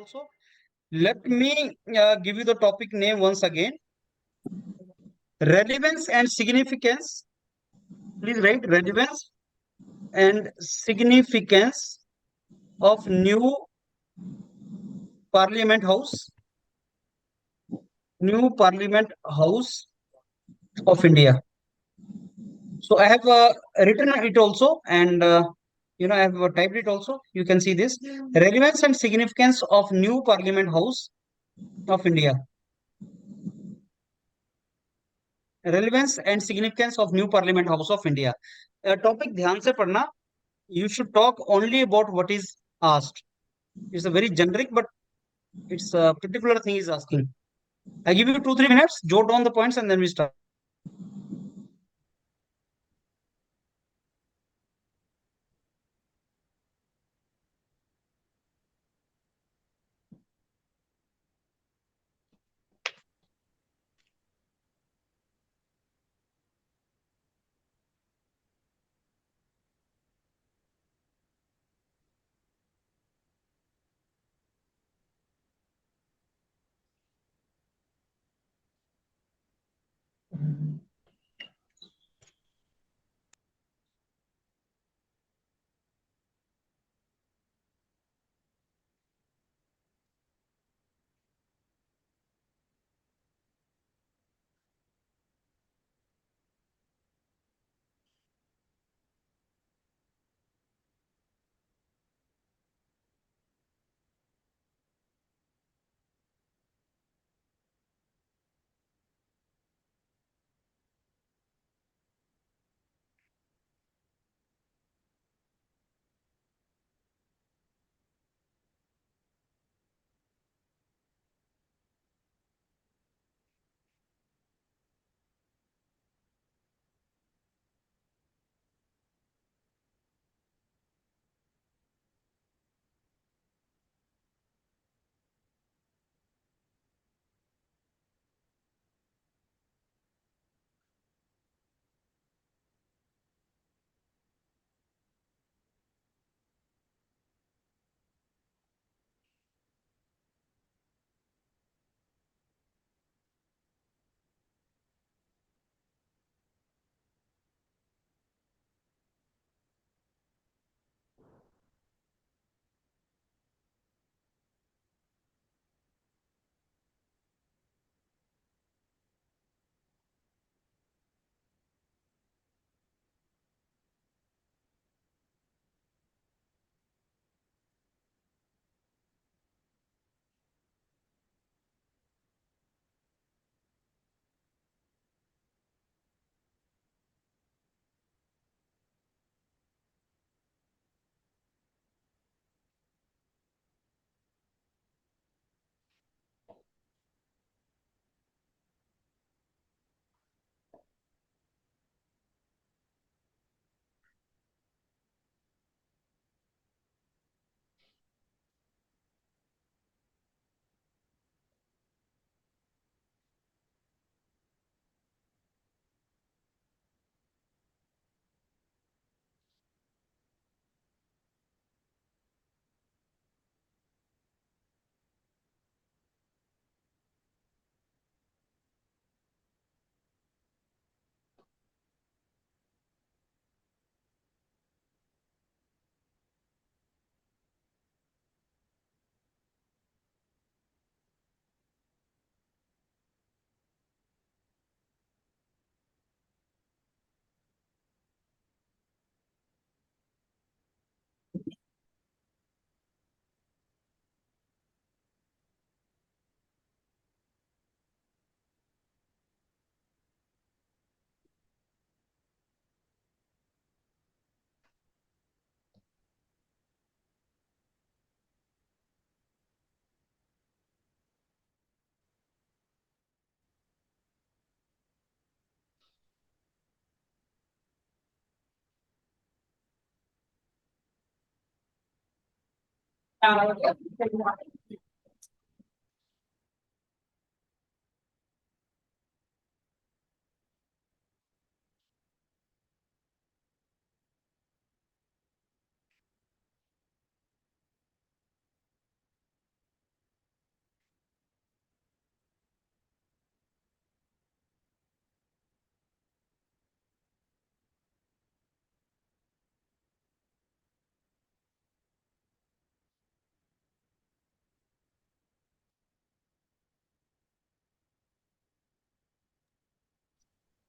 also. Let me give you the topic name once again. Relevance and significance. Please write relevance and significance of new Parliament House, new Parliament House of India. So I have written it also, and I have typed it also. You can see this relevance and significance of new Parliament House of India. Relevance and significance of new Parliament House of India. Topic ध्यान से पढ़ना. You should talk only about what is asked. It's a very generic, but it's a particular thing is asking. I give you 2-3 minutes. Jot down the points and then we start.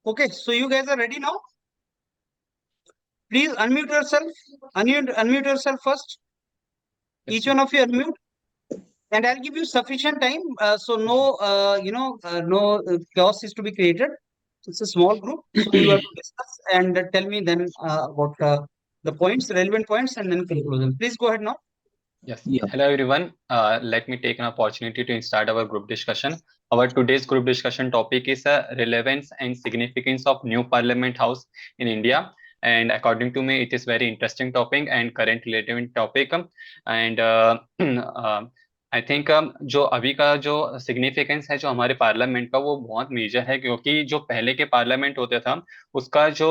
Okay, so you guys are ready now? Please unmute yourself. Unmute yourself first. Each one of you unmute. And I'll give you sufficient time. So no, no chaos is to be created. It's a small group. So you have to discuss and tell me then about the points, relevant points, and then conclusion. Please go ahead now. Yes. Yeah. Hello, everyone. Let me take an opportunity to start our group discussion. Our today's group discussion topic is relevance and significance of new Parliament House in India. And according to me, it is very interesting topic and current relevant topic. And I think जो अभी का जो significance है जो हमारे parliament का वो बहुत मेजर है, क्योंकि जो पहले के पार्लियामेंट होते था उसका जो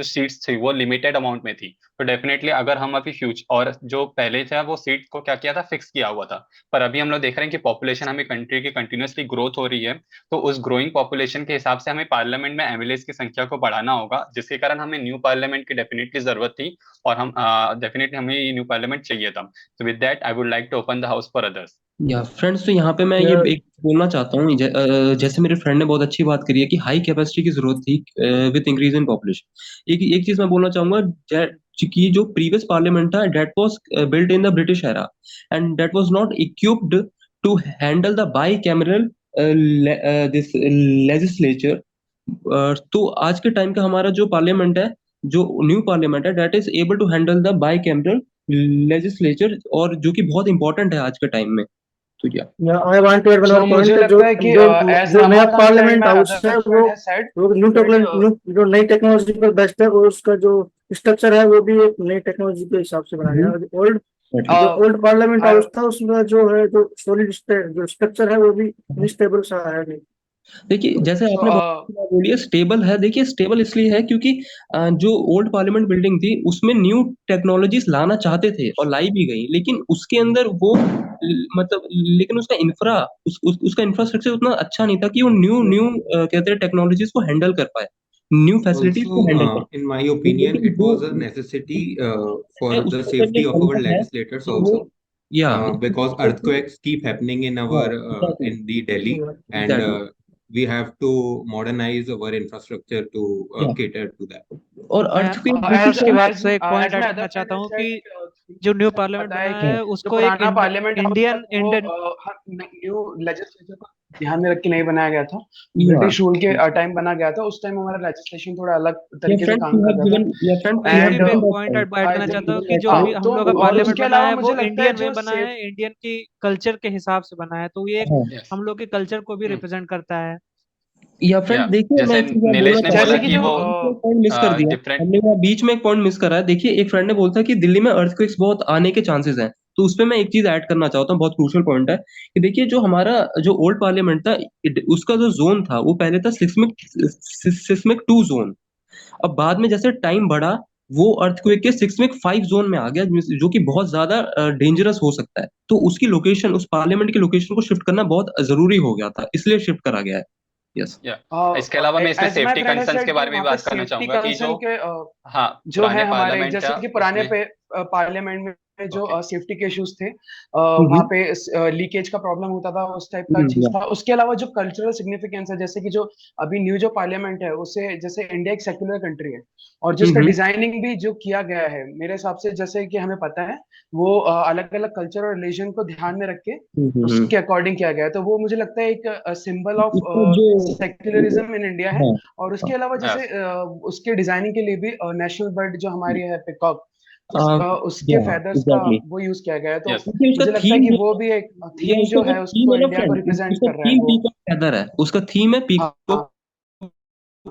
सीट्स थी वो लिमिटेड अमाउंट में थी। तो डेफिनेटली अगर हम अभी फ्यूचर और जो पहले था वो सीट को क्या किया था, फिक्स किया हुआ था। पर अभी हम लोग देख रहे हैं कि पॉपुलेशन हमें कंट्री की कंटिन्यूसली ग्रोथ हो रही है, तो उस ग्रोइंग पॉपुलेशन के हिसाब से हमें पार्लियामेंट में एमएलएस की संख्या को बढ़ाना होगा, जिसके कारण हमें न्यू पार्लियामेंट की डेफिनेटली जरूरत थी और हम डेफिनेटली हमें ये न्यू पार्लियामेंट चाहिए था। So with that I would like to open the house for others. या फ्रेंड्स, तो यहाँ पे मैं ये एक बोलना चाहता हूँ, जैसे मेरे फ्रेंड ने बहुत अच्छी बात करी है कि हाई कैपेसिटी की जरूरत थी विद इंक्रीज इन पॉपुलेशन। एक चीज मैं बोलना चाहूंगा कि जो प्रीवियस पार्लियामेंट था that was built in the British era and that was not equipped to handle the bicameral this legislature. तो आज के टाइम का हमारा जो पार्लियामेंट है, जो न्यू पार्लियामेंट है, that is able to handle the bicameral legislature, और जो कि बहुत इंपॉर्टेंट है आज के टाइम में। तो I want to add one more point. मुझे लगता है कि जो नया पार्लियामेंट हाउस है वो न्यू टेक्नोलॉजी, जो नई टेक्नोलॉजी पर बेस्ड है, और उसका जो स्ट्रक्चर है वो भी एक नई टेक्नोलॉजी के हिसाब से बनाया गया है। ओल्ड पार्लियामेंट हाउस था उसमें जो है जो सॉलिड जो स्ट्रक्चर है वो भी अनस्टेबल सा है नहीं। देखिए, जैसे आपने बोलिए स्टेबल है, देखिए स्टेबल इसलिए है क्योंकि जो ओल्ड पार्लियामेंट बिल्डिंग थी उसमें न्यू टेक्नोलॉजीज लाना चाहते थे और लाई भी गई, लेकिन उसके अंदर वो मतलब लेकिन उसका उसका इंफ्रास्ट्रक्चर उतना अच्छा नहीं था कि वो न्यू कहते हैं टेक्नोलॉजीज को हैंडल कर पाए, न्यू फैसिलिटीज को हैंडल कर पाए। In my opinion, it was a necessity for the safety of our legislators also. Yeah, because earthquakes keep happening in our in the Delhi, and we have to modernize our infrastructure to cater to that. और उसके बाद से एक point add करना चाहता हूँ कि जो न्यू पार्लियामेंट बना है उसको एक इंडियन न्यू लेजिस्लेचर को ध्यान में रख के नहीं बनाया गया था, ब्रिटिश रूल के टाइम बना गया था। उस टाइम हमारा लेजिस्लेशन थोड़ा अलग तरीके से काम कर रहा था। एंड एक पॉइंट ऐड करना चाहता हूँ कि जो अभी हम लोग का पार्लियामेंट बना है वो इंडियन में बना है, इंडियन की कल्चर के हिसाब से बना है, तो ये हम लोग के कल्चर को भी रिप्रेजेंट करता है। या फ्रेंड देखिए, मैं नीलेश ने बोला कि वो पॉइंट मिस कर दिया हमने, बीच में एक पॉइंट मिस करा है। देखिए, एक फ्रेंड ने बोला था कि दिल्ली में अर्थक्वेक्स बहुत आने के चांसेस हैं, तो उस पे मैं एक चीज ऐड करना चाहता हूँ, बहुत क्रूशियल पॉइंट है कि देखिए जो हमारा जो ओल्ड पार्लियामेंट था उसका जो जोन था वो पहले था सिस्मिक 2 जोन। अब बाद में जैसे टाइम बढ़ा वो अर्थक्वेक के सिस्मिक 5 जोन में आ गया, जो कि बहुत ज्यादा डेंजरस हो सकता है। तो उसकी लोकेशन, उस पार्लियामेंट की लोकेशन को शिफ्ट करना बहुत जरूरी हो गया था, इसलिए शिफ्ट करा गया है। यस, इसके अलावा मैं इसमें सेफ्टी कंसर्न्स के बारे में बात करना चाहूंगा कि जो है हमारे जैसे कि पुराने पार्लियामेंट में जो सेफ्टी के इश्यूज थे, वहाँ पे लीकेज का प्रॉब्लम होता था, उस टाइप का चीज था। उसके अलावा जो कल्चरल सिग्निफिकेंस है, जैसे कि जो अभी न्यू जो पार्लियामेंट है उसे, जैसे इंडिया एक सेक्युलर कंट्री है और जिसका डिजाइनिंग भी जो किया गया है मेरे हिसाब से, जैसे कि हमें पता है वो अलग अलग कल्चर और रिलीजन को ध्यान में रख के उसके अकॉर्डिंग किया गया है। तो वो मुझे लगता है एक symbol of secularism in India है। और उसके अलावा जैसे उसके डिजाइनिंग के लिए भी नेशनल बर्ड जो हमारी है पिकॉक, उसके फेदर्स का वो यूज किया गया है। तो मुझे लगता है कि वो भी एक थीम जो है उसको इंडिया को रिप्रेजेंट कर रहा है। वो फेदर है, उसका थीम है पीकॉक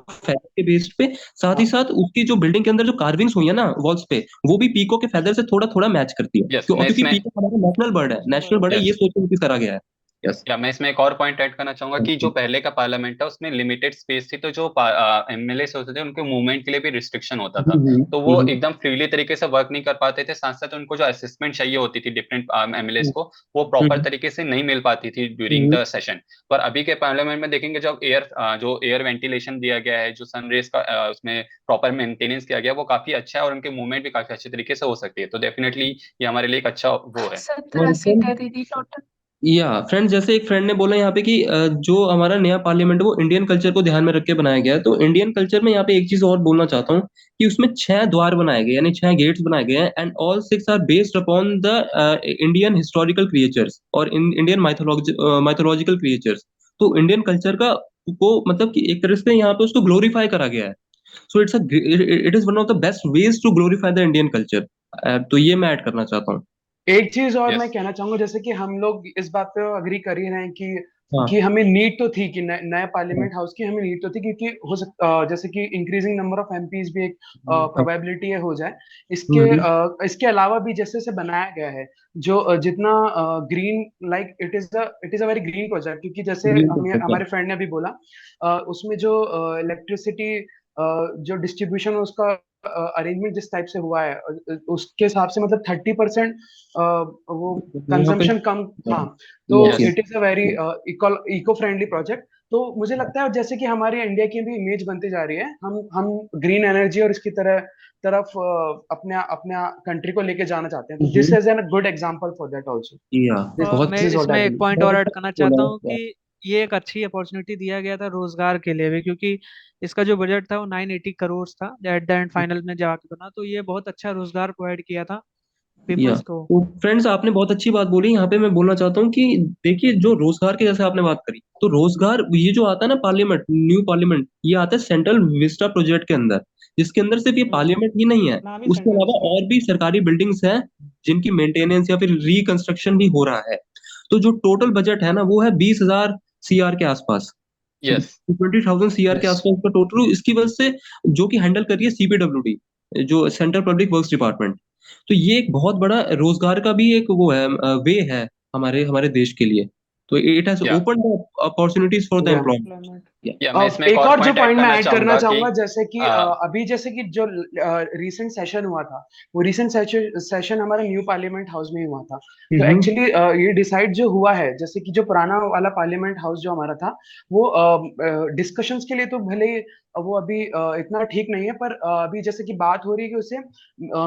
फेदर के बेस पे। साथ ही साथ उसकी जो बिल्डिंग के अंदर जो कार्विंग्स हुई है ना वॉल्स पे, वो भी पीकॉक के फेदर से थोड़ा थोड़ा मैच करती है, क्योंकि पीकॉक हमारा नेशनल बर्ड है, ये सोच के करा गया है। या मैं इसमें एक और पॉइंट ऐड करना चाहूंगा कि जो पहले का पार्लियामेंट था उसमें लिमिटेड स्पेस थी, तो जो एमएलए होते थे उनके मूवमेंट के लिए भी रिस्ट्रिक्शन होता था, तो वो एकदम फ्रीली तरीके से वर्क नहीं कर पाते थे। साथ साथ उनको जो असिस्टेंट चाहिए होती थी डिफरेंट एमएलए को, वो प्रॉपर तरीके से नहीं मिल पाती थी ड्यूरिंग द सेशन। पर अभी के पार्लियामेंट में देखेंगे जब एयर वेंटिलेशन दिया गया है, जो सनरेज का उसमें प्रॉपर मेंटेनेंस किया गया, वो काफी अच्छा है और उनके मूवमेंट भी काफी अच्छे तरीके से हो सकती है। तो डेफिनेटली ये हमारे लिए एक अच्छा वो है। फ्रेंड, जैसे एक फ्रेंड ने बोला यहाँ पे कि जो हमारा नया पार्लियामेंट है वो इंडियन कल्चर को ध्यान में रख के बनाया गया है। तो इंडियन कल्चर में यहाँ पे एक चीज और बोलना चाहता हूँ कि उसमें 6 द्वार बनाए गए, यानी 6 गेट्स बनाए गए हैं, and all 6 are based upon the Indian historical creatures और इंडियन माइथोलॉजिकल क्रिएचर्स। तो इंडियन कल्चर का को मतलब कि एक तरह से यहाँ पे उसको ग्लोरीफाई करा गया है। So it is one of the best ways to glorify the Indian culture. तो ये मैं ऐड करना चाहता हूँ। एक चीज और Yes. मैं कहना चाहूंगा, जैसे कि हम लोग इस बात पे अग्री कर ही रहे हैं हाँ। कि हमें नीड तो थी कि नए पार्लियामेंट हाउस की हमें नीड तो थी, क्योंकि हो सकता जैसे कि इंक्रीजिंग नंबर ऑफ एमपीज भी एक प्रोबेबिलिटी है हो जाए। इसके अलावा भी जैसे से बनाया गया है, जो जितना green, like it is a very green project, क्योंकि जैसे हमारे फ्रेंड ने अभी बोला, उसमें जो इलेक्ट्रिसिटी जो डिस्ट्रीब्यूशन उसका अरेंजमेंट जिस टाइप से हुआ है, उसके हिसाब से मतलब 30% वो कंजम्पशन कम। हाँ, तो it is a very eco friendly project. तो मुझे लगता है जैसे कि हमारी इंडिया की भी इमेज बनती जा रही है, हम ग्रीन एनर्जी और इसकी तरफ अपने अपने कंट्री को लेके जाना चाहते हैं। तो this is an good example for that also. बहुत This is what इसमें I एक believe. पॉइंट और ऐड करना चाहता हूँ कि ये एक अच्छी अपॉर्चुनिटी दिया गया था रोजगार के लिए भी, क्योंकि इसका जो बजट था वो 980 करोड़ था एट द एंड फाइनल में जाके बना। तो ये बहुत अच्छा रोजगार प्रोवाइड किया था पीपल्स को। तो फ्रेंड्स, आपने बहुत अच्छी बात बोली। यहाँ पे मैं बोलना चाहता हूँ कि देखिए, जो रोजगार की जैसे आपने बात करी, तो रोजगार ये जो आता है ना पार्लियामेंट, न्यू पार्लियामेंट, ये आता है सेंट्रल विस्टा प्रोजेक्ट के अंदर, जिसके अंदर सिर्फ ये पार्लियामेंट ही नहीं है, नाम ही उसके सेंट्रल अलावा और भी सरकारी बिल्डिंग्स हैं जिनकी मेंटेनेंस या फिर रिकंस्ट्रक्शन भी हो रहा है। तो जो टोटल बजट है ना वो है 20,000 सीआर के आसपास। Yes. 20,000 सीआर के Yes. आसपास का टोटल, इसकी वजह से जो कि हैंडल कर रही है सीपीडब्ल्यूडी, जो सेंट्रल पब्लिक वर्क्स डिपार्टमेंट। तो ये एक बहुत बड़ा रोजगार का भी एक वो है, वे है हमारे हमारे देश के लिए। तो it has Yeah. Open opportunities for the Yeah. Employment. Yeah, मैं इसमें एक और जो point पॉइंट मैं ऐड करना कि चाहूंगा, जैसे कि अ, अभी जैसे कि जो रीसेंट सेशन हुआ था, वो रीसेंट सेशन हमारे न्यू पार्लियामेंट हाउस में ही हुआ था। तो एक्चुअली ये डिसाइड जो हुआ है, जैसे कि जो पुराना वाला पार्लियामेंट हाउस जो हमारा था, वो डिस्कशंस के लिए तो भले ही वो अभी इतना ठीक नहीं है, पर अभी जैसे कि बात हो रही है कि उसे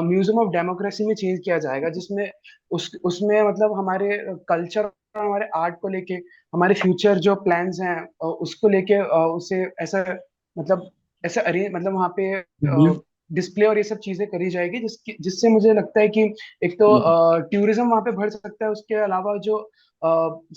म्यूजियम ऑफ डेमोक्रेसी में चेंज किया जाएगा, जिसमें उसमें मतलब हमारे कल्चर और हमारे आर्ट को लेके, हमारे फ्यूचर जो प्लान्स हैं उसको लेके उसे ऐसा मतलब ऐसा अरेंज, मतलब वहाँ पे डिस्प्ले और ये सब चीजें करी जाएगी, जिससे मुझे लगता है कि एक तो टूरिज्म वहाँ पे बढ़ सकता है। उसके अलावा जो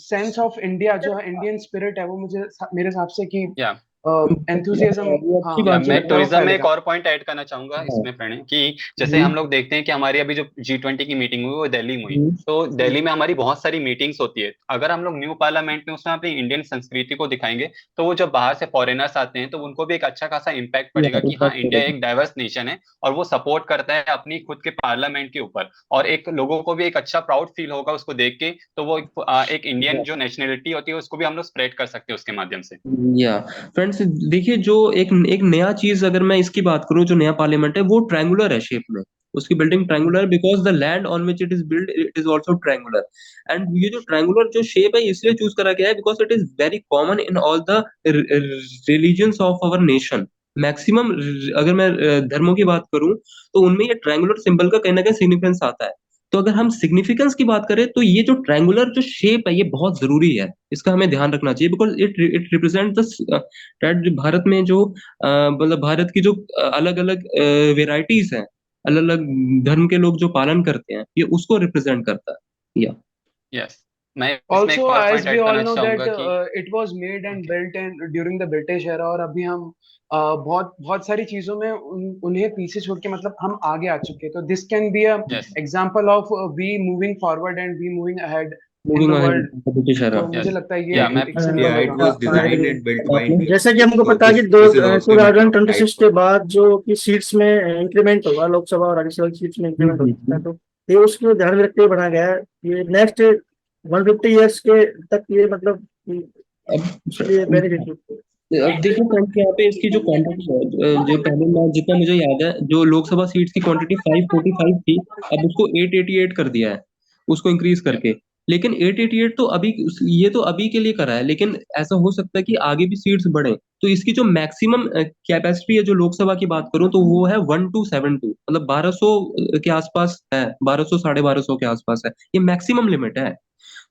सेंस ऑफ इंडिया, जो इंडियन स्पिरिट है, वो मेरे हिसाब से कि yeah. एंथुसियाज्म, अच्छी या बात मैं है। टूरिज्म में एक फैलेगा। और पॉइंट ऐड करना चाहूंगा इसमें प्रणय, कि जैसे हम लोग देखते हैं कि हमारी अभी जो G20 की मीटिंग हुई वो दिल्ली में हुई। तो दिल्ली में हमारी बहुत सारी मीटिंग्स होती है। अगर हम लोग न्यू पार्लियामेंट में उसमें अपनी इंडियन संस्कृति को दिखाएंगे, तो वो जब बाहर से फॉरेनर्स आते हैं तो उनको भी एक अच्छा खासा इम्पैक्ट पड़ेगा कि हाँ, इंडिया एक डाइवर्स नेशन है और वो सपोर्ट करता है अपनी खुद के पार्लियामेंट के ऊपर। और एक लोगों को भी एक अच्छा प्राउड फील होगा उसको देख के। तो वो एक इंडियन जो नेशनलिटी होती है उसको भी हम लोग स्प्रेड कर सकते हैं उसके माध्यम से। या फ्रेंड्स, देखिए, जो एक एक नया चीज अगर मैं इसकी बात करूं, जो नया पार्लियामेंट है वो ट्रायंगुलर है शेप में। उसकी building triangular, because the land on which it is build it is also triangular. And ये जो ट्रायंगुलर जो शेप है इसलिए चूज करा गया है because it is very common in all the religions of our nation. Maximum, अगर मैं धर्मों की बात करूं तो उनमें ये ट्रायंगुलर सिंबल का कहीं ना कहीं सिग्निफिकेंस आता है। तो अगर हम सिग्निफिकेंस की बात करें तो ये जो ट्रायंगुलर जो शेप है ये बहुत जरूरी है, इसका हमें ध्यान रखना चाहिए, because it represent the Bharat में जो मतलब भारत की जो अलग अलग वेराइटीज हैं, अलग अलग धर्म के लोग जो पालन करते हैं, ये उसको रिप्रेजेंट करता है। या यस, मैं इसमें एक Also, और as point we add all करना know that चाहूंगा कि it was made and built in during the British era, और अभी हम बहुत बहुत सारी चीजों में उन्हें पीछे छोड़ के मतलब हम आगे आ चुके हैं। तो this can be a yes example of we moving forward and we moving ahead in moving the ahead world. British era. तो मुझे लगता है ये या मैं एक सिंबल Yeah, it होगा। was designed and built by India. जैसा कि हमको So पता है कि this is also a matter of 2026 pride. के बाद जो कि सीट्स में इंक्रीमेंट होगा, लोकसभा और राज्यसभा की सीट्स में इंक्रीमेंट होता है, तो ये उसको ध्यान में रखते हुए बनाया गया है। ये नेक्स्ट 150 ईयर्स के तक ये मतलब इसलिए बेनिफिट। अब देखो फ्रेंड्स, यहाँ पे इसकी जो क्वांटिटी है, जो पहले मैं जितना मुझे याद है, जो लोकसभा सीट्स की क्वांटिटी 545 थी, अब उसको 888 कर दिया है, उसको इंक्रीज करके। लेकिन 888 तो अभी, ये तो अभी के लिए करा है, लेकिन ऐसा हो सकता है कि आगे भी सीट्स बढ़े। तो इसकी जो मैक्सिमम कैपेसिटी है, जो लोकसभा की बात करूं, तो वो है 1272, मतलब 1200 के आसपास है, 1200 1250 के आसपास है, ये मैक्सिमम लिमिट है।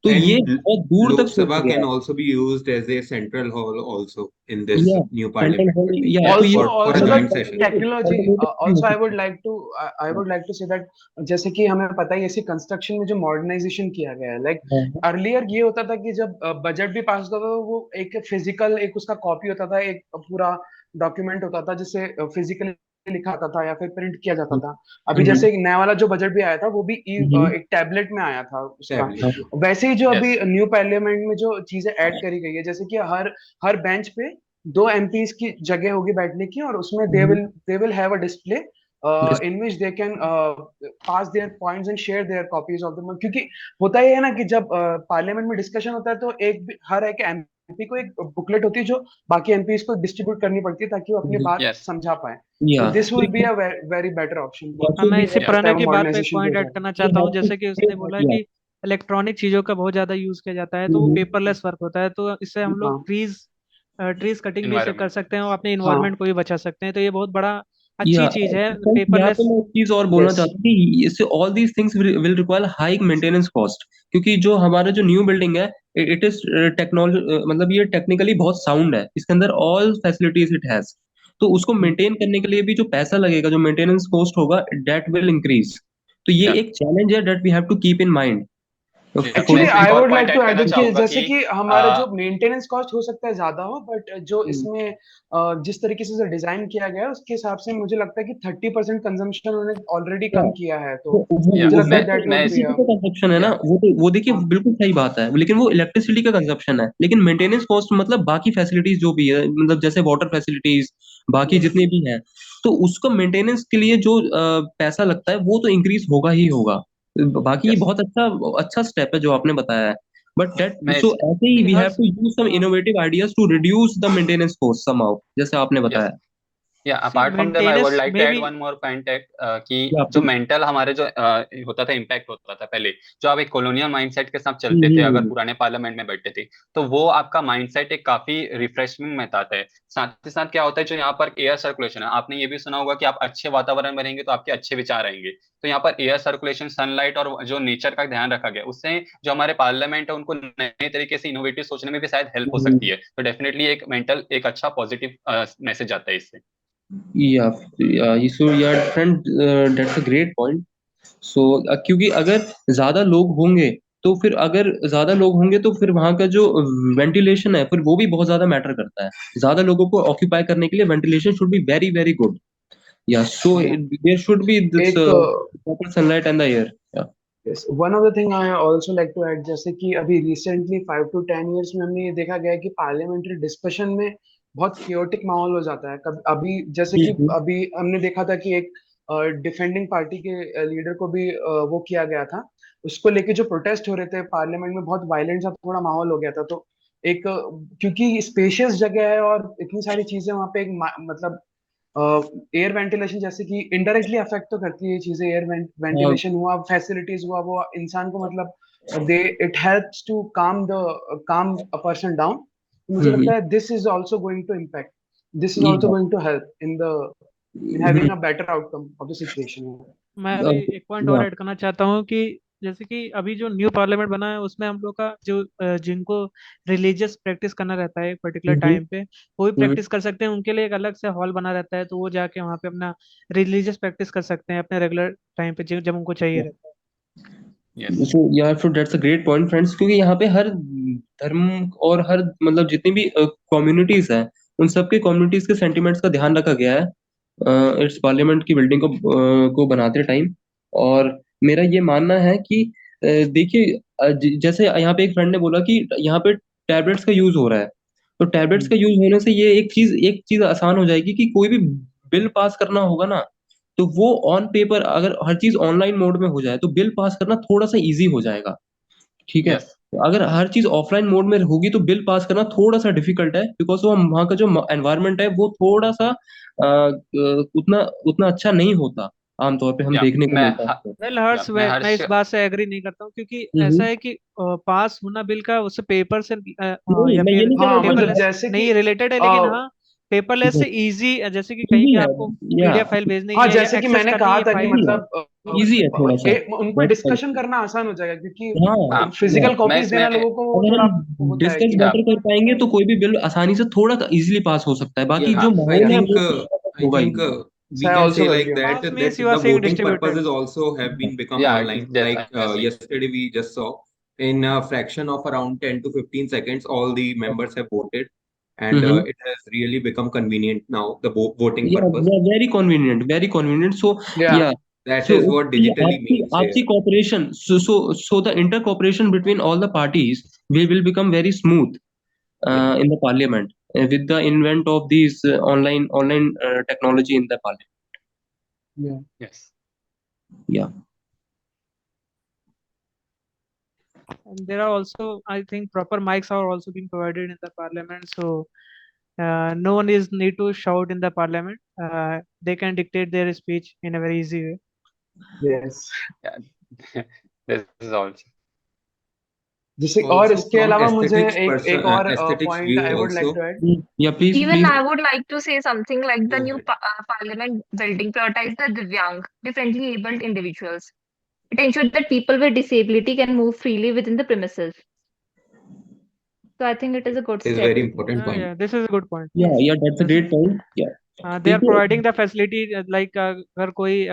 तो ये And बहुत दूर Lok तक सोच Sabha गया can है। also be used as a central hall also in this या new central parliament hall building. या तो ये For a also joint the session. technology also I would like to I हाँ, would like to say that जैसे कि हमें पता है इसी कंस्ट्रक्शन में जो मॉडर्नाइजेशन किया गया है लाइक हाँ, अर्लियर ये होता था कि जब बजट भी पास होता था तो वो एक फिजिकल एक उसका कॉपी होता था एक पूरा डॉक्यूमेंट होता था जिसे फिजिकली लिखा आता था या फिर प्रिंट किया जाता था अभी जैसे एक नया वाला जो बजट भी आया था वो भी एक टैबलेट में आया था उसका Tablet. वैसे ही जो Yes. अभी न्यू पार्लियामेंट में जो चीजें ऐड करी गई है जैसे कि हर बेंच पे 2 एमपीज की जगह होगी बैठने की और उसमें they will have a display in which they can pass their points and share their copies of the क्योंकि होता ये है ना कि जब पार्लियामेंट में डिस्कशन होता है तो हर एक एमपी को एक बुकलेट होती है जो बाकी एमपीज को डिस्ट्रीब्यूट करनी पड़ती है ताकि वो अपनी बात Yes. समझा पाए या तो this will be a very better option हाँ, मैं इसी Yeah. पुराने की बात पे एक मॉडर्नाइजेशन पॉइंट ऐड करना चाहता हूँ जैसे कि उसने बोला या कि इलेक्ट्रॉनिक चीजों का बहुत ज्यादा यूज किया जाता है तो वो पेपरलेस वर्क होता है तो इससे हम लोग ट्रीज कटिंग भी इसे कर Environment. सकते हैं और अपने इन्वायरमेंट को भी बचा सकते हैं तो ये बहुत बड़ा या अच्छी चीज है यहाँ पे पेपरलेस। मैं एक चीज और बोलना Yes. चाहता हूँ कि इससे all these things will require high maintenance cost क्योंकि जो हमारा जो न्यू बिल्डिंग है इट इज टेक्नोलॉजी मतलब ये टेक्निकली बहुत साउंड है इसके अंदर ऑल फैसिलिटीज इट हैज तो उसको मेंटेन करने के लिए भी जो पैसा लगेगा जो मेंटेनेंस कॉस्ट होगा दैट विल इंक्रीज तो ये Yeah. एक चैलेंज है that we have to keep in mind actually मैं आई एक और would like point to add add करना कि चाहूंगा जैसे कि कि हमारा जो मेंटेनेंस कॉस्ट हो सकता है ज्यादा हो बट जो इसमें जिस तरीके से डिजाइन किया गया है उसके हिसाब से मुझे लगता है कि 30% कंजम्पशन उन्होंने ऑलरेडी कम किया है तो Yeah. मुझे लगता है दैट मैं वुड बी इलेक्ट्रिसिटी का कंजप्शन है ना वो देखिए हाँ। बिल्कुल सही बात है लेकिन वो इलेक्ट्रिसिटी का कंजप्शन है लेकिन मेंटेनेंस कॉस्ट मतलब बाकी फैसिलिटीज जो भी है मतलब जैसे वाटर फैसिलिटीज बाकी जितने भी हैं तो उसको मेंटेनेंस के लिए जो पैसा लगता है वो तो इंक्रीज होगा ही होगा बाकी ये Yes. बहुत अच्छा स्टेप है जो आपने बताया है बट दैट मैं सो ऐसे ही we have harsh to use some innovative ideas to reduce the maintenance cost somehow जैसे आपने Yes. बताया Yeah, apart from them, I would maintenance like to में add भी one more point that कि या जो फिर मेंटल हमारे जो होता था इम्पैक्ट होता था पहले जो आप एक कॉलोनियल माइंडसेट के साथ चलते थे अगर पुराने पार्लियामेंट में बैठते थे तो वो आपका माइंडसेट एक काफी रिफ्रेशमेंट में आता है साथ ही साथ क्या होता है जो यहाँ पर एयर सर्कुलेशन है आपने ये भी सुना होगा कि आप अच्छे वातावरण में रहेंगे तो आपके अच्छे विचार आएंगे तो यहाँ पर एयर सर्कुलेशन सनलाइट और जो नेचर का ध्यान रखा गया उससे जो हमारे पार्लियामेंट है उनको नए तरीके से इनोवेटिव सोचने में भी शायद हेल्प हो सकती है तो डेफिनेटली एक मेंटल एक अच्छा पॉजिटिव मैसेज आता है इससे Yeah, so yeah, friend, that's a great point. So क्योंकि अगर ज्यादा लोग होंगे तो फिर अगर ज्यादा लोग होंगे तो फिर वहाँ का जो वेंटिलेशन है फिर वो भी बहुत ज्यादा मैटर करता है ज्यादा लोगों को ऑक्यूपाई करने के लिए ventilation should be very very good या so there should be this एक proper sunlight and the air yeah. Yes, one of the thing I also like to add जैसे कि अभी रिसेंटली 5 to 10 years में हमने ये देखा गया है कि पार्लियामेंट्री डिस्कशन में बहुत क्योटिक माहौल हो जाता है अभी जैसे कि अभी हमने देखा था कि एक डिफेंडिंग पार्टी के लीडर को भी वो किया गया था उसको लेके जो प्रोटेस्ट हो रहे थे पार्लियामेंट में बहुत वायलेंट सा थोड़ा माहौल हो गया था तो एक क्योंकि स्पेशियस जगह है और इतनी सारी चीजें वहाँ पे एक मतलब एयर वेंटिलेशन जैसे कि इनडायरेक्टली अफेक्ट तो करती है ये चीजें एयर वेंटिलेशन हुआ फैसिलिटीज हुआ वो इंसान को मतलब दे इट हेल्प्स टू काम अ पर्सन डाउन मुझे लगता है this is also going to impact this is also going to help in having a better outcome of the situation मैं अभी एक पॉइंट और ऐड करना चाहता हूँ कि जैसे कि अभी जो न्यू पार्लियामेंट बना है उसमें हम लोग का जो जिनको रिलीजियस प्रैक्टिस करना रहता है एक पर्टिकुलर टाइम पे वो भी प्रैक्टिस कर सकते हैं उनके लिए एक अलग से हॉल बना रहता है तो वो जाके वहाँ पे अपना रिलीजियस प्रैक्टिस कर सकते हैं अपने रेगुलर टाइम पे जब उनको चाहिए रहता है। Yes. So yeah, so that's a great point, friends. क्योंकि यहाँ पे हर धर्म और हर मतलब जितनी भी कम्युनिटीज हैं उन सबके कम्युनिटीज के सेंटिमेंट्स का ध्यान रखा गया है इस पार्लियामेंट की बिल्डिंग को बनाते टाइम और मेरा ये मानना है कि देखिए जैसे यहाँ पे एक फ्रेंड ने बोला कि यहाँ पे टैबलेट्स का यूज हो रहा है तो टैबलेट्स का यूज होने से ये एक चीज आसान हो जाएगी कि कोई भी बिल पास करना होगा ना तो वो ऑन पेपर अगर हर चीज ऑनलाइन मोड में हो जाए तो बिल पास करना थोड़ा सा इजी हो जाएगा ठीक है Yes. अगर हर चीज ऑफलाइन मोड में होगी तो बिल पास करना थोड़ा सा डिफिकल्ट है बिकॉज वो वहाँ का जो एनवायरनमेंट है वो थोड़ा सा उतना उतना अच्छा नहीं होता आमतौर पे हम Yeah. देखने को मैं मिलता है वेल हर्ष मैं मैं इस हर्ष बात से एग्री नहीं करता हूँ क्योंकि ऐसा है कि पास होना बिल का उससे पेपर से नहीं या मैं ये फिर नहीं कह हाँ रहा मतलब पेपरलेस जैसे कि नहीं रिलेटेड है लेकिन हाँ पेपरलेस से इजी जैसे कि कहीं इजी भी है आपको या पीडीएफ फाइल भेजनी हाँ है या जैसे कि एक्सेस मैंने करनी कहा है था कि फाइल मतलब इजी है थोड़ा सा। उन पर डिस्कशन करना आसान हो जाएगा, क्योंकि हाँ फिजिकल मैं कॉपीज देना इसमें लोगों को वो अगर थोड़ा हम होता है डिस्कस कि बेटर कर पाएंगे तो कोई भी बिल आसानी से थोड़ा इजीली पास हो सकता है। बाकी जो I माहौल है think वो I होगा think he. we I can also say like agree on that Pass that. means that you are the saying voting distributed. purposes also have been become yeah, online. yes, Like yesterday we just saw in a fraction of around 10 to 15 seconds, all the members have voted, and Mm-hmm. it has really become convenient now, the voting Yeah, purpose. yeah, very convenient, very convenient. So Yeah. yeah, That so is what digitally means आपसी here. cooperation, so the inter cooperation between all the parties will become very smooth Yeah. in the parliament with the invent of these online technology in the parliament. Yeah. yes. Yeah. And there are also, I think, proper mics are also being provided in the parliament, so no one is need to shout in the parliament. They can dictate their speech in a very easy way. Yes. Yeah. This is also. जैसे और Also इसके from अलावा मुझे aesthetics एक और aesthetics point view I would like also. To add. Yeah, please, Even please. I would like to say something like the Go new ahead. parliament building prioritized the Divyang, differently abled individuals. It ensured that people with disability can move freely within the premises. So I think it is a good It is step. very important point. Yeah, this is a good point. Yeah, Yes. yeah, that's a great point. Yeah. They are देखो, providing the facility like अगर कोई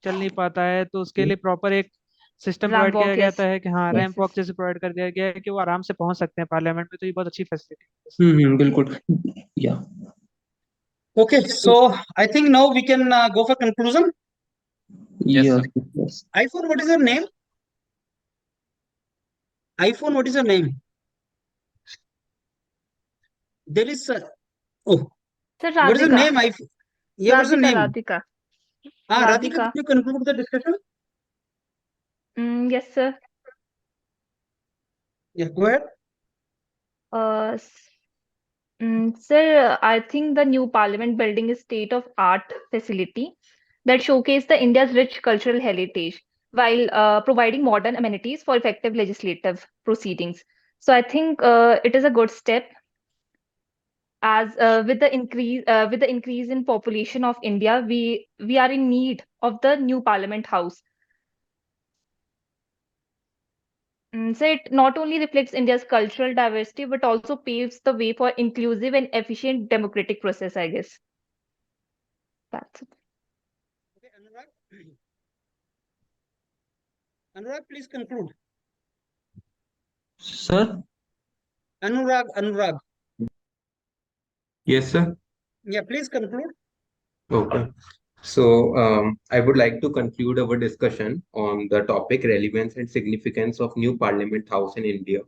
चल नहीं पाता है तो उसके लिए प्रॉपर एक सिस्टम Ramp प्रोवाइड किया walk, गया yes. है कि हाँ Yes, रैंप वॉक yes. जैसे प्रोवाइड कर दिया गया है कि वो आराम से पहुंच सकते हैं पार्लियामेंट में, तो ये बहुत अच्छी फैसिलिटी है। बिल्कुल. Yeah. Okay, so I think now we can go for conclusion. Yes, Yes, sir. yes. iPhone, what is your name? iPhone, what is your name? There is oh, Sir, what is your Radhika. name? Yeah, what is your Radhika, name? Radhika. Radhika, Radhika. can you conclude the discussion? Yes, sir. Yeah, go ahead. Sir, I think the new parliament building is state-of-art facility that showcase the India's rich cultural heritage while providing modern amenities for effective legislative proceedings. So I think it is a good step as with the increase in population of India, we are in need of the new parliament house. So it not only reflects India's cultural diversity, but also paves the way for inclusive and efficient democratic process, I guess. That's it. Okay, Anurag. Anurag, please conclude. Sir? Anurag. Yes, sir. Yeah, please conclude. Okay. So I would like to conclude our discussion on the topic relevance and significance of new Parliament House in India.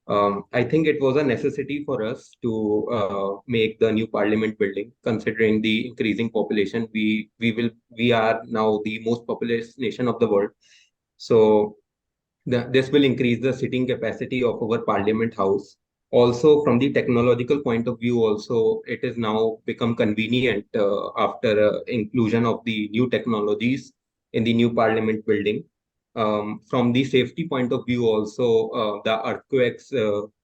I think it was a necessity for us to make the new Parliament building, considering the increasing population. We are now the most populous nation of the world. So this will increase the sitting capacity of our Parliament House. Also, from the technological point of view, also it is now become convenient after inclusion of the new technologies in the new Parliament building. From the safety point of view, also the earthquakes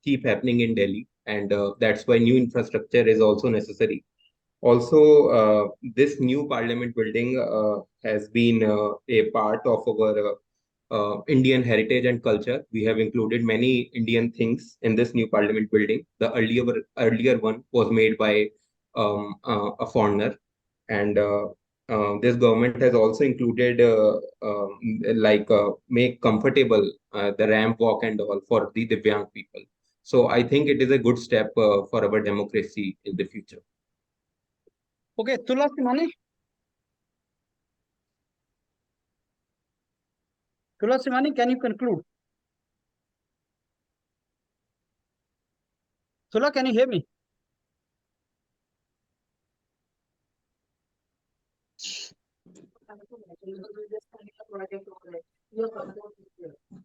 keep happening in Delhi, and that's why new infrastructure is also necessary. Also, this new Parliament building has been a part of our Indian heritage and culture. We have included many Indian things in this new Parliament building. The earlier one was made by a foreigner, and this government has also included make comfortable the ramp walk and all for the Divyang people. So I think it is a good step for our democracy in the future. Okay, Tula Simani. Tula Simani, can you conclude? Tula, can you hear me?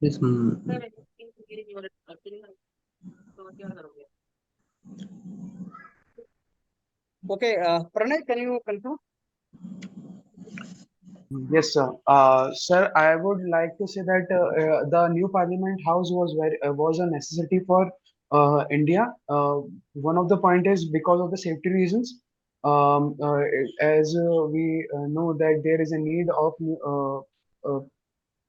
Yes. Okay, Pranay, can you conclude? Yes, sir. Sir, I would like to say that the new Parliament House was a necessity for India. One of the point is because of the safety reasons. as we know that there is a need of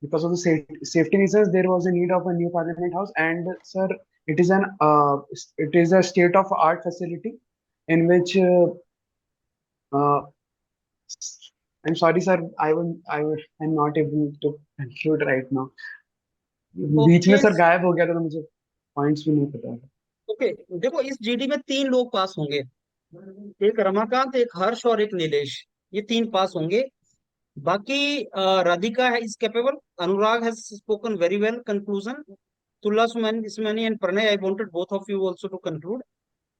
because of the safety reasons, there was a need of a new Parliament House. And sir, it is a state of art facility in which uh, I'm sorry, sir, I'm not able to conclude right now. बीच में sir गायब हो गया था, तो मुझे points भी नहीं पता। ओके, देखो इस जीडी में 3 लोग पास होंगे, एक रमाकांत, एक हर्ष और एक नीलेश, ये 3 पास होंगे। बाकी Radhika is capable, Anurag has spoken very well, conclusion, Tula Sumani and Pranay, I wanted both of you also to conclude,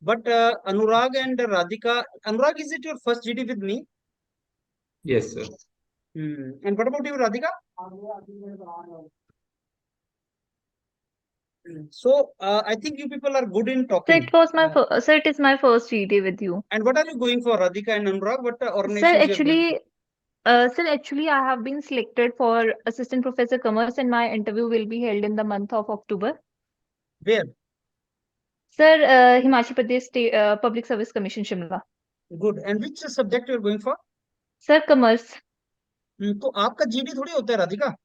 but Anurag and Radhika, Anurag, is it your first GD with me? Yes, sir. And what about you, Radhika? So I think you people are good in So talking. it was my sir, it is my first GD with you. And what are you going for, Radhika and Anurag? What Sir, organization you are going? actually, I have been selected for Assistant Professor Commerce, and my interview will be held in the month of October. Where? Sir, Himachal Pradesh State Public Service Commission, Shimla. Good. And which subject you are going for? Sir, Commerce. तो आपका GD थोड़ी होता है, Radhika?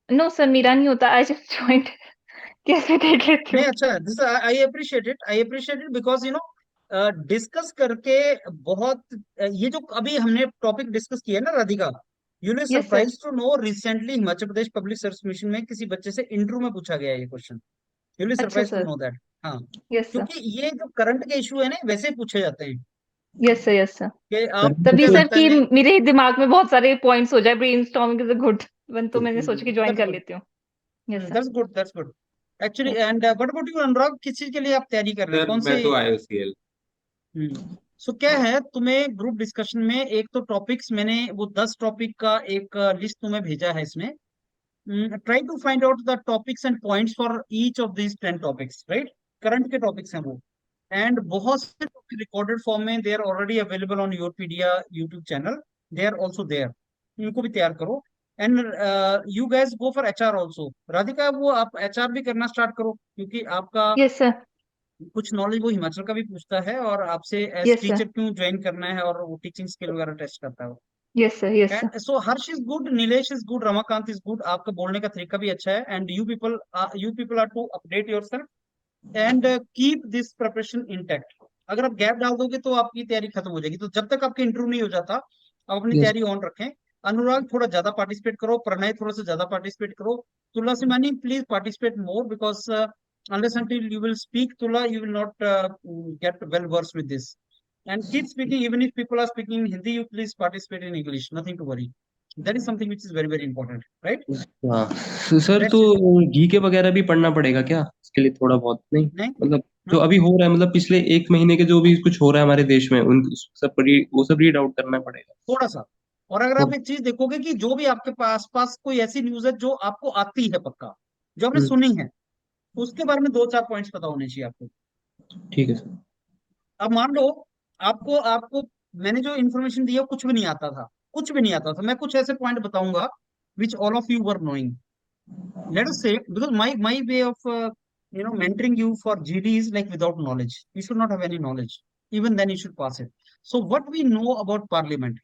No, sir, मेरा नहीं होता. I just joined. कैसे देख लेती नहीं, हूँ? अच्छा, this I appreciate it because you know discuss करके बहुत ये जो अभी हमने टॉपिक डिस्कस किया है ना Radhika, you will Yes, sir. Surprise to know recently Himachal Pradesh public service mission में किसी बच्चे से इंटरव्यू में पूछा गया है ये क्वेश्चन, यू विल अच्छा surprise to sir. Know that. हाँ, Yes, sir. क्योंकि ये जो करंट के इशू है ना वैसे पूछे जाते हैं Yes, sir. Yes, sir. कि आप तभी क्या सर लगता कि है। मेरे दिमाग में बहुत सारे पॉइंट्स हो जाए. Brainstorming is a good one, तो मैंने सोचा कि ज्वाइन That's कर good. लेती हूँ. Yes, sir. That's good actually. And what about you Anurag, किस चीज के लिए आप तैयारी कर रहे हैं, सर कौन मैं से? तो IOCL। सो क्या है, तुम्हें ग्रुप डिस्कशन में एक तो टॉपिक्स मैंने वो 10 टॉपिक का एक लिस्ट तुम्हें भेजा है इसमें, try to find out the topics and points for each of these 10 topics, right? Current के टॉपिक्स हैं वो, एंड बहुत से टॉपिक रिकॉर्डेड फॉर्म में they are already available on Yourpedia YouTube channel, they are also there, इनको भी तैयार करो। And you guys go for HR also. Radhika, वो आप HR भी करना स्टार्ट करो, क्योंकि आपका Yes, sir. कुछ नॉलेज वो हिमाचल का भी पूछता है, और आपसे एज Yes, sir. टीचर क्यों ज्वाइन करना है, और वो टीचिंग स्किल वगैरह टेस्ट करता है। Yes, sir. Yes, sir. And so Harsh is good, Nilesh is good, Ramakant is good, आपका बोलने का तरीका भी अच्छा है, and you people are to update yourself and keep this preparation intact. अगर आप गैप डाल दोगे तो आपकी तैयारी खत्म हो जाएगी, तो जब तक आपका इंटरव्यू नहीं हो जाता आप अपनी Yes. तैयारी ऑन रखें। अनुराग थोड़ा ज्यादा पार्टिसिपेट करो, प्रणय थोड़ा सा ज्यादा पार्टिसिपेट करो, तुला सिमानी please participate more, because unless until you will speak Tula, you will not get well versed with this. And keep speaking, even if people are speaking in Hindi, you please participate in English, nothing to worry. That is something which is very very important, right? हाँ sir, Rest तो is GK वगैरह भी पढ़ना पड़ेगा क्या इसके लिए थोड़ा बहुत? नहीं नहीं, मतलब जो हाँ, अभी हो रहा है, मतलब पिछले 1 महीने के जो भी कुछ हो रहा है हमारे देश में, उन वो सब रीड आउट करना पड़ेगा थोड़ा सा। और अगर आप एक चीज देखोगे कि जो भी आपके पास कोई ऐसी न्यूज है जो आपको आती है पक्का, जो आपने हम्म, सुनी है, उसके बारे में 2-4 पॉइंट्स पता होने चाहिए आपको। ठीक है सर। अब मान लो आपको आपको मैंने जो इन्फॉर्मेशन दी है वो कुछ भी नहीं आता था, कुछ भी नहीं आता था, मैं कुछ ऐसे पॉइंट बताऊंगा which all of you were knowing. Let us say, because my way of mentoring you for GD is like without knowledge. You should not have any knowledge. Even then you should pass it. So what we know about parliament,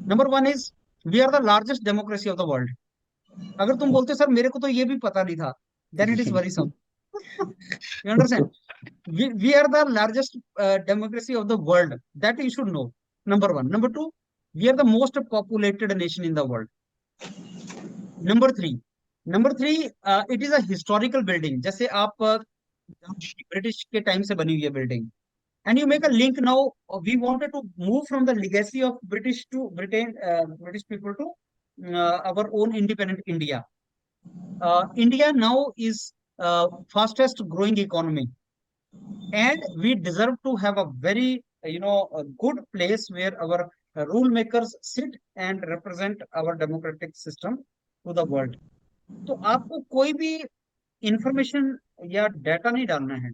number one is we are the largest democracy of the world. अगर तुम बोलते sir मेरे को तो ये भी पता नहीं था, then it is worrisome. You understand? We are the largest democracy of the world. That you should know. Number one. Number two, we are the most populated nation in the world. Number three, it is a historical building. जैसे आप British के time से बनी हुई है building, and you make a link now. We wanted to move from the legacy of British to British people to our own independent India. India now is fastest growing economy, and we deserve to have a very a good place where our rule makers sit and represent our democratic system to the world. तो आपको कोई भी information या data नहीं डालना है,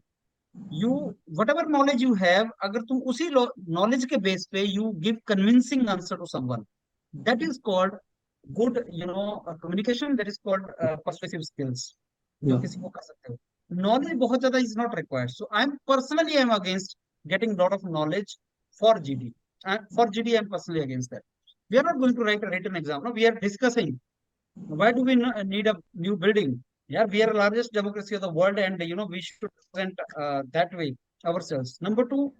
you whatever knowledge you have, अगर तुम उसी नॉलेज के बेस पे you give convincing answer to someone, that is called good communication, that is called persuasive skills, जो Yeah. किसी को कर सकते हो। नॉलेज बहुत ज्यादा is not required, so I am personally against getting lot of knowledge for GD. For GD, I'm personally against that. We are not going to write a written exam. No, we are discussing why do we need a new building. Yeah, we are the largest democracy of the world, and we should present that way ourselves. Number two,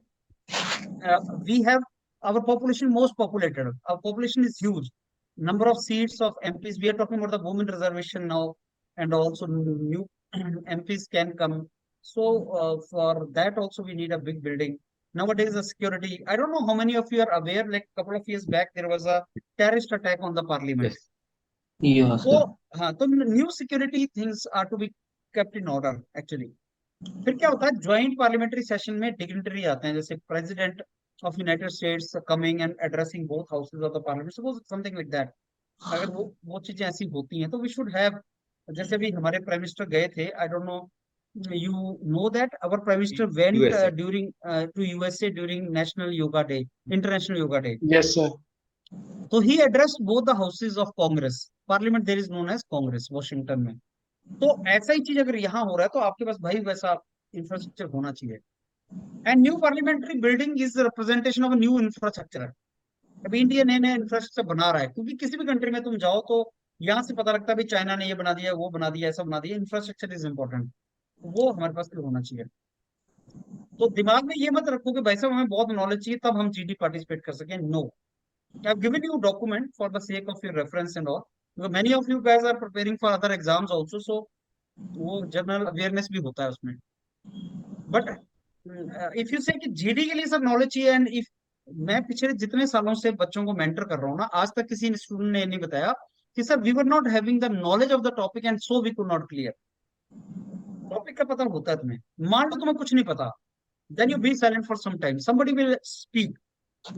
we have our population most populated. Our population is huge. Number of seats of MPs. We are talking about the women reservation now, and also new MPs can come. So for that also we need a big building. Nowadays the security. I don't know how many of you are aware. Like a couple of years back, there was a terrorist attack on the parliament. Yes. Yeah, sir. तो new security things are to be kept in order actually. फिर क्या होता है, joint parliamentary session में dignitary आते हैं, जैसे president of United states coming and addressing both houses of the parliament, suppose something like that. अगर वो चीजें ऐसी होती हैं तो वी शुड हैव, जैसे भी हमारे प्राइम मिनिस्टर गए थे, I don't know you know that our prime minister went USA. during to USA during national yoga day, international yoga day. Yes, sir. So he addressed both the houses of Congress. Parliament there is known as Congress, Washington में. तो ऐसा ही चीज अगर यहाँ हो रहा है तो आपके पास भाई वैसा इंफ्रास्ट्रक्चर होना चाहिए. And new parliamentary building is representation of new infrastructure. अभी इंडिया नए नए इंफ्रास्ट्रक्चर बना रहा है, क्योंकि किसी भी कंट्री में तुम जाओ तो यहाँ से पता लगता है भाई चाइना ने ये बना दिया, वो बना दिया, ऐसा बना दिया. इंफ्रास्ट्रक्चर इज इंपॉर्टेंट, वो हमारे पास भी होना चाहिए. तो दिमाग में ये मत रखो कि भाई साहब हमें बहुत नॉलेज चाहिए तब हम जीडी पार्टिसिपेट कर सकें. No, I have given you document for the sake of your reference and all. Many of you guys are preparing for other exams also, so वो जनरल अवेयरनेस भी होता है उसमें. बट इफ यू से कि GD के लिए सब नॉलेज चाहिए, एंड इफ मैं पिछले जितने सालों से बच्चों को मेंटर कर रहा हूँ ना, आज तक किसी स्टूडेंट ने नहीं बताया कि sir we were not having the knowledge of the topic and so we could not clear. Topic का पता होता है तुम्हें, मान लो तुम्हें कुछ नहीं पता, then you be silent for some time, somebody will speak,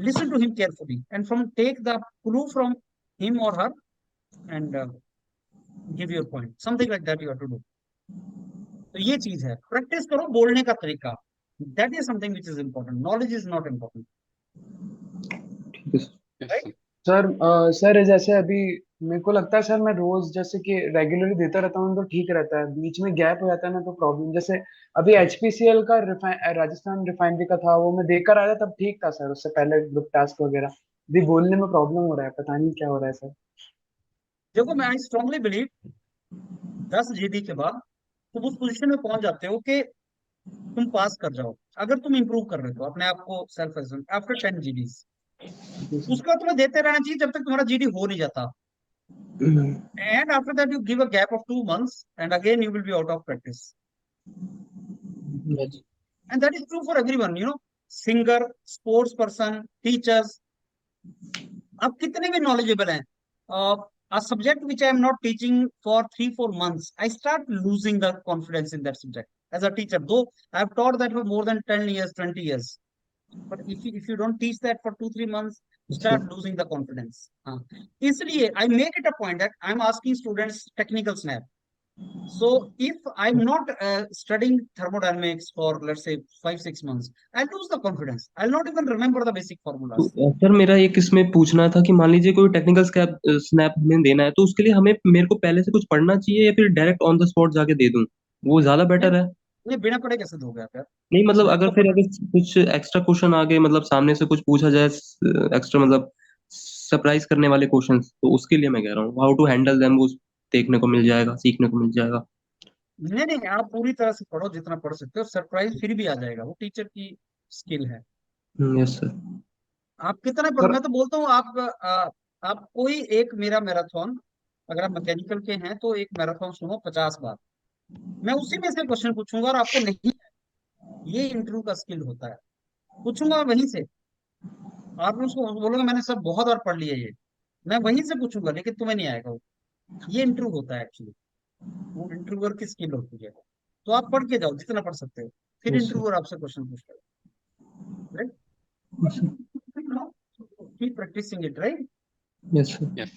listen to him carefully and from take the clue from him or her and give your point, something like that you have to do. तो ये चीज है, practice करो बोलने का तरीका. that is something which is important, knowledge is not important. Yes, sir जैसे अभी मेरे को लगता है सर, मैं रोज जैसे कि रेगुलरली देता रहता हूँ तो ठीक रहता है, बीच में गैप हो जाता है ना तो प्रॉब्लम. जैसे अभी HPCL का राजस्थान रिफाइनरी का था, वो मैं देकर आया तब ठीक था सर, उससे पहले ग्रुप टास्क वगैरह. अभी बोलने में प्रॉब्लम हो रहा है, पता नहीं क्या हो रहा है सर. देखो मैं आई स्ट्रांगली बिलीव 10 जीडी के बाद तुम उस पोजीशन में पहुंच जाते हो कि तुम पास कर जाओ, अगर तुम इंप्रूव कर रहे हो अपने आप को सेल्फ एसेसमेंट आफ्टर 10 जीडीज. उसका तुम्हें देते रहना चाहिए जब तक तुम्हारा जीडी हो नहीं जाता. And after that you give a gap of 2 months and again you will be out of practice. Yes. And that is true for everyone, singer, sports person, teachers. आप कितने भी knowledgeable हैं, a subject which I am not teaching for 3-4 months, I start losing the confidence in that subject as a teacher, though I have taught that for more than 10 years, 20 years. But if you don't teach that for 2-3 months, you start losing the confidence. इसलिए I make it a point that I'm asking students technical snap. So if I'm not studying thermodynamics for let's say 5-6 months, I'll lose the confidence. I'll not even remember the basic formulas. Sir मेरा एक इसमें पूछना था कि मान लीजिए कोई technical snap हमें देना है, तो उसके लिए मेरे को पहले से कुछ पढ़ना चाहिए या फिर डायरेक्ट ऑन द स्पॉट जाके दे दूं, वो ज्यादा बेटर है? नहीं, बिना पढ़े कैसे दोगे आप यार? नहीं मतलब अगर कुछ एक्स्ट्रा क्वेश्चन आ गए, मतलब सामने से कुछ पूछा जाए एक्स्ट्रा, मतलब सरप्राइज करने वाले क्वेश्चंस, तो उसके लिए मैं कह रहा हूँ हाउ टू हैंडल देम, वो देखने को मिल जाएगा, सीखने को मिल जाएगा. नहीं, आप पूरी तरह से पढ़ो जितना पढ़ सकते हो, सरप्राइज फिर भी आ जाएगा, वो टीचर की स्किल है. Yes sir. आप कितना पढ़ो, मैं तो बोलता हूँ आप कोई एक मेरा मैराथन, अगर आप मैकेनिकल के हैं तो एक मैराथन सुनो 50 बार, मैं उसी में से क्वेश्चन पूछूंगा और आपको नहीं, ये इंटरव्यू का स्किल होता है. पूछूंगा वहीं से, आपने उसको बोलोगे मैंने सब बहुत बार पढ़ लिया, ये मैं वहीं से पूछूंगा, लेकिन तुम्हें नहीं आएगा वो. ये इंटरव्यू होता है एक्चुअली, वो इंटरव्यूअर की स्किल होती है. तो आप पढ़ के जाओ जितना पढ़ सकते हो, फिर इंटरव्यूअर आपसे क्वेश्चन पूछता है. Right, keep practising it, right? Yes sir. yes.